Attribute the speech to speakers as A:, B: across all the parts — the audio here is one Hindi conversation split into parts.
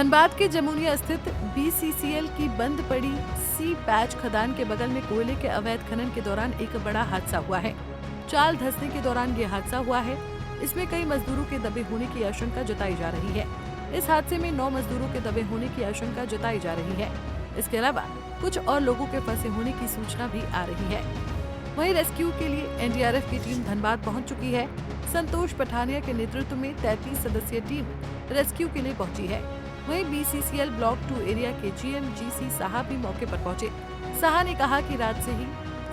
A: धनबाद के जमुनिया स्थित बीसीसीएल की बंद पड़ी सी पैच खदान के बगल में कोयले के अवैध खनन के दौरान एक बड़ा हादसा हुआ है। चाल धंसने के दौरान ये हादसा हुआ है। इसमें कई मजदूरों के दबे होने की आशंका जताई जा रही है। इस हादसे में 9 मजदूरों के दबे होने की आशंका जताई जा रही है। इसके अलावा कुछ और लोगों के फंसे होने की सूचना भी आ रही है। वहीं रेस्क्यू के लिए एनडीआरएफ की टीम धनबाद पहुंच चुकी है। संतोष पठानिया के नेतृत्व में 33 सदस्यीय टीम रेस्क्यू के लिए पहुंची है। वहीं बीसीसीएल ब्लॉक 2 एरिया के जीएम जीसी साहा भी मौके पर पहुंचे। साहा ने कहा कि रात से ही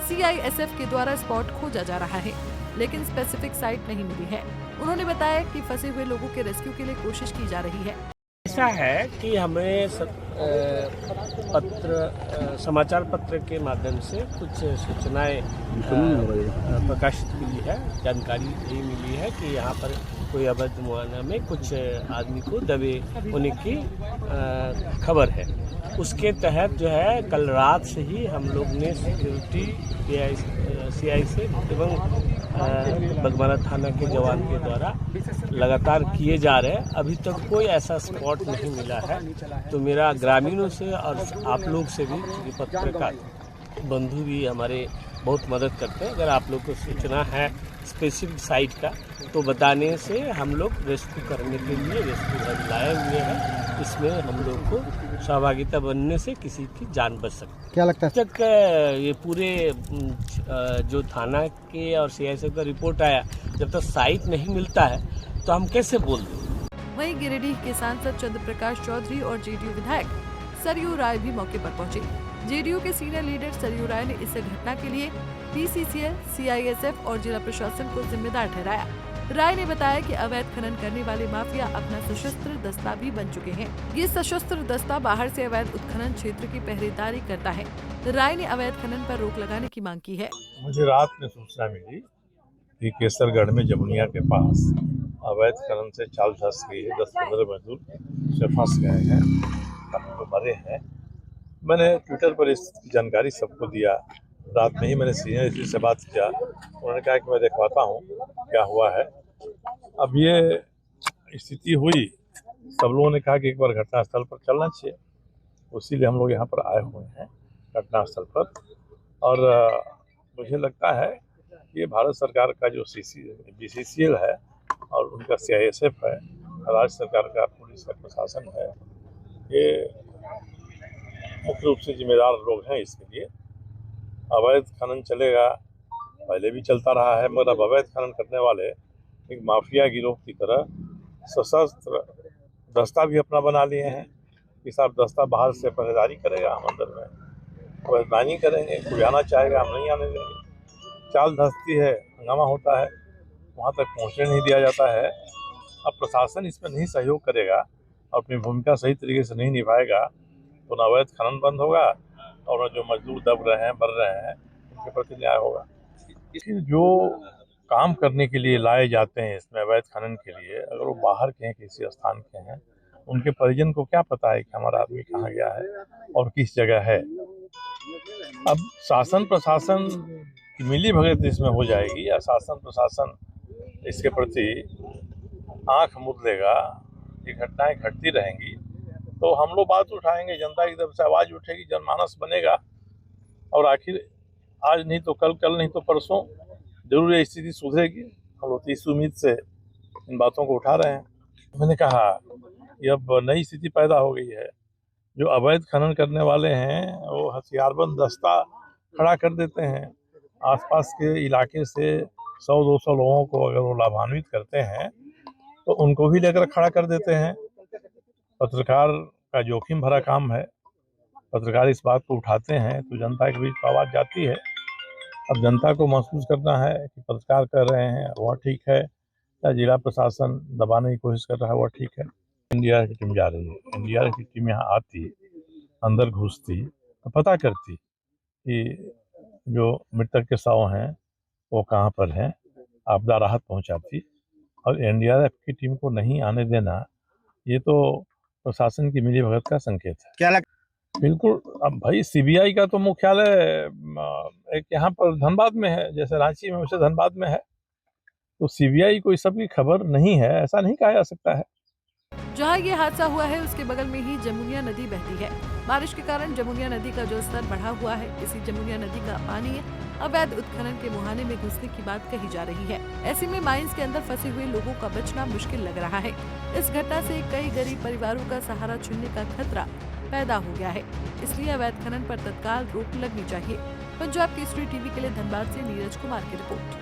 A: सीआईएसएफ के द्वारा स्पॉट खोजा जा रहा है, लेकिन स्पेसिफिक साइट नहीं मिली है। उन्होंने बताया कि फंसे हुए लोगों के रेस्क्यू के लिए कोशिश की जा रही है।
B: ऐसा है कि हमें समाचार पत्र के माध्यम से कुछ सूचनाएं प्रकाशित मिली है। जानकारी यही मिली है कि यहाँ पर कोई अवैध मुआयना में कुछ आदमी को दबे होने की खबर है। उसके तहत जो है कल रात से ही हम लोग ने सिक्योरिटी सीआई से एवं बगमारा थाना के जवान के द्वारा लगातार किए जा रहे हैं। अभी तक कोई ऐसा स्पॉट नहीं मिला है। तो मेरा ग्रामीणों से और आप लोग से भी, पत्रकार बंधु भी हमारे बहुत मदद करते हैं, अगर आप लोग को सूचना है स्पेसिफिक साइट का तो बताने से हम लोग रेस्क्यू करने के लिए रेस्क्यू दल लाए हुए हैं। इसमें हम लोग को सहभागिता बनने से किसी की जान बच सकती है।
C: क्या लगता है
B: तक ये पूरे जो थाना के और सीआईएसएफ का रिपोर्ट आया, जब तक साइट नहीं मिलता है तो हम कैसे बोल दें।
A: वहीं गिरिडीह के सांसद चंद्र प्रकाश चौधरी और जेडीयू विधायक सरयू राय भी मौके पर पहुंचे। जेडीयू के सीनियर लीडर सरयू राय ने इस घटना के लिए बीसीसीएल, सीआईएसएफ और जिला प्रशासन को जिम्मेदार ठहराया। राय ने बताया कि अवैध खनन करने वाले माफिया अपना सशस्त्र दस्ता भी बन चुके हैं। ये सशस्त्र दस्ता बाहर से अवैध उत्खनन क्षेत्र की पहरेदारी करता है। राय ने अवैध खनन पर रोक लगाने की मांग की है।
D: मुझे रात में सूचना मिली कि केसरगढ़ में जमुनिया के पास अवैध खनन से चाल धंस गई है। 10-15 मजदूर से फंस गए हैं, हम मरे हैं। मैंने ट्विटर पर इस जानकारी सबको दिया। रात में ही मैंने सीनियर से बात किया। उन्होंने कहा कि मैं दिखवाता हूँ क्या हुआ है। अब ये स्थिति हुई, सब लोगों ने कहा कि एक बार घटनास्थल पर चलना चाहिए। उसीलिए हम लोग यहाँ पर आए हुए हैं घटनास्थल पर। और मुझे लगता है ये भारत सरकार का जो बीसीसीएल है और उनका सीआईएसएफ है, राज्य सरकार का पुलिस का प्रशासन है, ये मुख्य रूप से जिम्मेदार लोग हैं इसके लिए। अवैध खनन चलेगा, पहले भी चलता रहा है, मगर अब अवैध खनन करने वाले एक माफिया गिरोह की तरह सशस्त्र दस्ता भी अपना बना लिए हैं। कि साहब दस्ता बाहर से पहरेदारी करेगा, हम अंदर में पहरेदारी करेंगे। कोई आना चाहेगा, हम नहीं आने देंगे। चाल धंसती है, हंगामा होता है, वहाँ तक पहुँचने नहीं दिया जाता है। अब प्रशासन इसमें नहीं सहयोग करेगा, अपनी भूमिका सही तरीके से नहीं निभाएगा तो न अवैध खनन बंद होगा और जो मजदूर दब रहे हैं, मर रहे हैं, उनके प्रति न्याय होगा। जो काम करने के लिए लाए जाते हैं इसमें अवैध खनन के लिए, अगर वो बाहर के हैं, किसी स्थान के हैं, उनके परिजन को क्या पता है कि हमारा आदमी कहाँ गया है और किस जगह है। अब शासन प्रशासन की मिली भगत इसमें हो जाएगी या शासन प्रशासन इसके प्रति आंख मूंद लेगा, ये घटनाएं घटती रहेंगी तो हम लोग बात उठाएंगे, जनता की तरफ से आवाज उठेगी, जनमानस बनेगा और आखिर आज नहीं तो कल, कल नहीं तो परसों जरूर ये स्थिति सुधरेगी। हम लोग इस उम्मीद से इन बातों को उठा रहे हैं। मैंने कहा कि अब नई स्थिति पैदा हो गई है। जो अवैध खनन करने वाले हैं वो हथियारबंद दस्ता खड़ा कर देते हैं। आसपास के इलाके से 100-200 लोगों को अगर वो लाभान्वित करते हैं तो उनको भी लेकर खड़ा कर देते हैं। पत्रकार का जोखिम भरा काम है। पत्रकार इस बात को उठाते हैं तो जनता के बीच आवाज़ जाती है। अब जनता को महसूस करना है कि पत्रकार कर रहे हैं वह ठीक है या जिला प्रशासन दबाने की कोशिश कर रहा है वह ठीक है। एनडीआरएफ की टीम जा रही है। एनडीआरएफ की टीम यहाँ आती, अंदर घुसती तो पता करती कि जो मृतक के शव हैं वो कहाँ पर हैं, आपदा राहत पहुँचाती। और एनडीआरएफ की टीम को नहीं आने देना, ये तो प्रशासन की मिलीभगत का संकेत है।
C: क्या
D: बिल्कुल। अब भाई सीबीआई का तो मुख्यालय एक यहाँ पर धनबाद में है, जैसे रांची में वैसे धनबाद में है, तो सीबीआई को इस सब की खबर नहीं है, ऐसा नहीं कहा जा सकता है।
A: जहां ये हादसा हुआ है उसके बगल में ही जमुनिया नदी बहती है। बारिश के कारण जमुनिया नदी का जलस्तर बढ़ा हुआ है। इसी जमुनिया नदी का पानी अवैध उत्खनन के मुहाने में घुसने की बात कही जा रही है। ऐसे में माइंस के अंदर फंसे हुए लोगों का बचना मुश्किल लग रहा है। इस घटना से कई गरीब परिवारों का सहारा छीनने का खतरा पैदा हो गया है। इसलिए अवैध खनन पर तत्काल रोक लगनी चाहिए। पंजाब केसरी टीवी के लिए धनबाद से नीरज कुमार की रिपोर्ट।